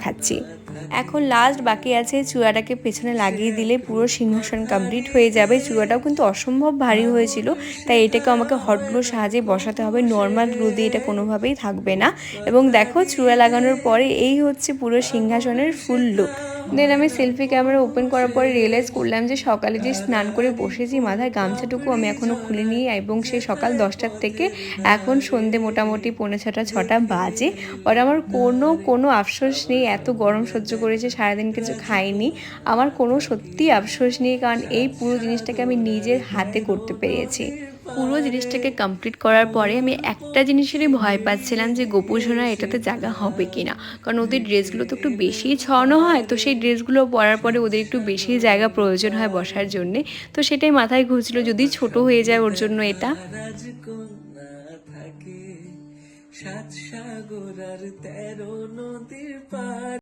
খাচ্ছি। এখন লাস্ট বাকি আছে চূড়াটাকে পেছনে লাগিয়ে দিলে পুরো সিংহাসন কমপ্লিট হয়ে যাবে। চূড়াটাও কিন্তু অসম্ভব ভারী হয়েছিল, তাই এটাকে আমাকে হটগুলোর সাহায্যে বসাতে হবে, নর্মাল গ্লু দিয়ে এটা কোনোভাবেই থাকবে না। এবং দেখো চূড়া লাগানোর পরে এই হচ্ছে পুরো সিংহাসনের ফুল লুক। দেন আমি সেলফি ক্যামেরা ওপেন করার পরে রিয়েলাইজ করলাম যে সকালে যে স্নান করে বসেছি মাথায় গামছাটুকু আমি এখনও খুলিনি, এবং সেই সকাল 10টার থেকে এখন সন্ধে মোটামুটি 6:45-6টা বাজে। আর আমার কোনো আফসোস নেই, এত গরম সহ্য করেছে, সারাদিন কিছু খাইনি, আমার কোনো সত্যি আফসোস নেই, কারণ এই পুরো জিনিসটাকে আমি নিজের হাতে করতে পেরেছি। পুরো জিনিসটাকে কমপ্লিট করার পরে আমি একটা জিনিসেরই ভয় পাচ্ছিলাম যে গোপুসোনা এটাতে জায়গা হবে কিনা, কারণ ওদের ড্রেসগুলো তো একটু বেশিই ছড়ানো হয়, তো সেই ড্রেসগুলো পরার পরে ওদের একটু বেশি জায়গা প্রয়োজন হয় বসার জন্যে, তো সেটাই মাথায় ঘুরছিল যদি ছোট হয়ে যায় ওর জন্য এটা। সাত সাগর আর 13 নদীর পার।